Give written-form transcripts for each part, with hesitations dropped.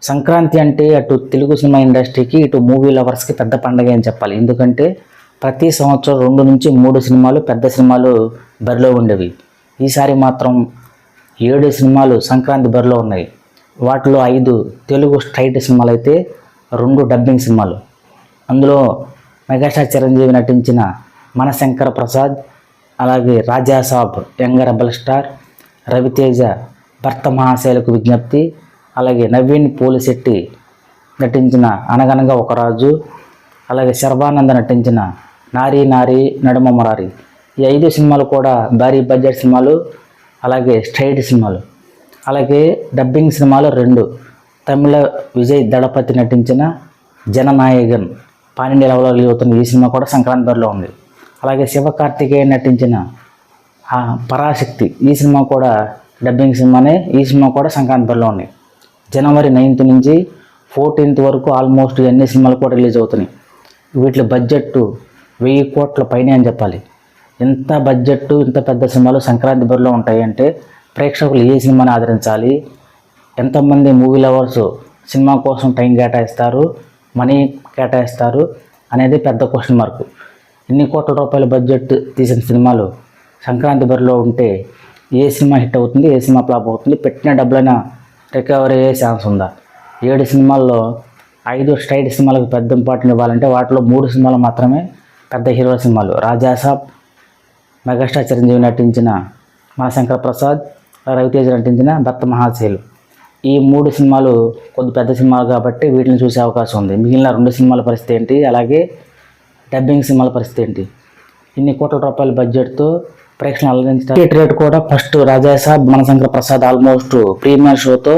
సంక్రాంతి అంటే అటు తెలుగు సినిమా ఇండస్ట్రీకి ఇటు మూవీ లవర్స్కి పెద్ద పండగ అని చెప్పాలి. ఎందుకంటే ప్రతి సంవత్సరం 2 నుంచి 3 సినిమాలు పెద్ద సినిమాలు బరిలో ఉండేవి. ఈసారి మాత్రం 7 సినిమాలు సంక్రాంతి బరిలో ఉన్నాయి. వాటిలో 5 తెలుగు స్ట్రైట్ సినిమాలు అయితే 2 డబ్బింగ్ సినిమాలు. అందులో మెగాస్టార్ చిరంజీవి నటించిన మనశంకర ప్రసాద్, అలాగే Rajasaab young rebel star, Raviteja భర్త మహాశైలకు విజ్ఞప్తి, అలాగే నవీన్ పోలిశెట్టి నటించిన అనగనగా ఒక రాజు, అలాగే శర్వానంద్ నటించిన నారీ నారీ నడుమ మురారి. ఈ 5 సినిమాలు కూడా భారీ బడ్జెట్ సినిమాలు, అలాగే స్ట్రైట్ సినిమాలు. అలాగే డబ్బింగ్ సినిమాలు 2. తమిళ విజయ్ దళపతి నటించిన జననాయగన్ పానిండి లెవెల్లో రిలీజ్ అవుతున్న ఈ సినిమా కూడా సంక్రాంతి బరిలో ఉంది. అలాగే శివకార్తికేయన్ నటించిన పరాశక్తి ఈ సినిమా కూడా డబ్బింగ్ సినిమానే. ఈ సినిమా కూడా సంక్రాంతి బరిలో ఉన్నాయి. జనవరి 9th నుంచి 14th వరకు ఆల్మోస్ట్ అన్ని సినిమాలు కూడా రిలీజ్ అవుతున్నాయి. వీటి బడ్జెట్ 1000 కోట్ల పైనే అని చెప్పాలి. ఇంత బడ్జెట్ ఇంత పెద్ద సినిమాలు సంక్రాంతి బరిలో ఉంటాయి అంటే ప్రేక్షకులు ఏ సినిమాని ఆదరించాలి, ఎంతమంది మూవీ లవర్స్ సినిమా కోసం టైం కేటాయిస్తారు, మనీ కేటాయిస్తారు అనేది పెద్ద క్వశ్చన్ మార్క్. ఇన్ని కోట్ల రూపాయల బడ్జెట్ తీసిన సినిమాలు సంక్రాంతి బరిలో ఉంటే ఏ సినిమా హిట్ అవుతుంది, ఏ సినిమా ఫ్లాప్ అవుతుంది, పెట్టిన డబ్బులైనా రికవరీ అయ్యే ఛాన్స్ ఉందా? 7 సినిమాల్లో 5 స్ట్రైట్ సినిమాలకు పెద్ద ఇంపార్టెంట్ ఇవ్వాలంటే వాటిలో 3 సినిమాలు మాత్రమే పెద్ద హీరో సినిమాలు. రాజాసాబ్, మెగాస్టార్ చిరంజీవి నటించిన మనశంకర ప్రసాద్, రవితేజ నటించిన భర్త మహాశైలు. ఈ 3 సినిమాలు కొద్ది పెద్ద సినిమాలు కాబట్టి వీటిని చూసే అవకాశం ఉంది. మిగిలిన 2 సినిమాల పరిస్థితి ఏంటి, అలాగే డబ్బింగ్ సినిమాల పరిస్థితి ఏంటి? ఇన్ని కోట్ల రూపాయల బడ్జెట్తో ప్రేక్షకులను అలరించడం. టికెట్ రేట్ కూడా first Rajasaab Manashankara Prasad almost premiere షోతో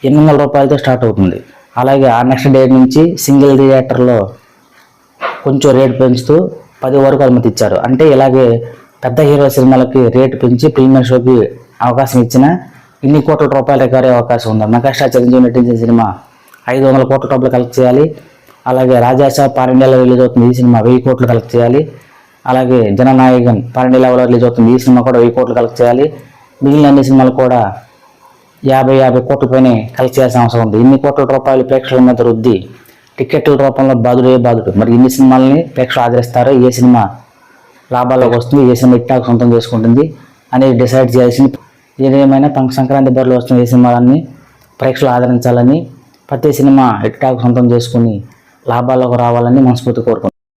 800 రూపాయలతో స్టార్ట్ అవుతుంది. అలాగే ఆ నెక్స్ట్ డే నుంచి సింగిల్ థియేటర్లో కొంచెం రేట్ పెంచుతూ 10 వరకు అనుమతి ఇచ్చారు. అంటే ఇలాగే పెద్ద హీరో సినిమాలకి రేటు పెంచి ప్రీమియర్ షోకి అవకాశం ఇచ్చిన ఇన్ని కోట్ల రూపాయలు రికవరీ అవకాశం ఉంది. మెగాస్టార్ చిరంజీవి నటించిన సినిమా 500 కోట్ల రూపాయలు కలెక్ట్ చేయాలి. అలాగే రాజాసాబ్ పానిండిలో రిలీజ్ అవుతుంది ఈ సినిమా 1000 కోట్లు కలెక్ట్ చేయాలి. అలాగే జననాయగన్ పానిండి లెవెల్లో రిలీజ్ అవుతుంది ఈ సినిమా కూడా 1000 కోట్లు కలెక్ట్ చేయాలి. మిగిలిన అన్ని సినిమాలు కూడా 50 కోట్ల పైన కలెక్ట్ చేయాల్సిన అవసరం ఉంది. ఇన్ని కోట్ల రూపాయలు ప్రేక్షకుల మీద రుద్ది టికెట్ల రూపంలో బాధుడే బాధుడు. మరి ఇన్ని సినిమాలని ప్రేక్షకులు ఆదరిస్తారు, ఏ సినిమా లాభాల్లోకి వస్తుంది, ఏ సినిమా హిట్ టాక్ సొంతం చేసుకుంటుంది అనేది డిసైడ్ చేయాల్సింది. ఏదేమైనా సంక్రాంతి బరిలో వస్తున్న ఏ సినిమాలన్నీ ప్రేక్షకులు ఆదరించాలని, ప్రతి సినిమా హిట్ టాక్ సొంతం చేసుకుని లాభాల్లోకి రావాలని మనస్ఫూర్తి కోరుకుంటున్నాను.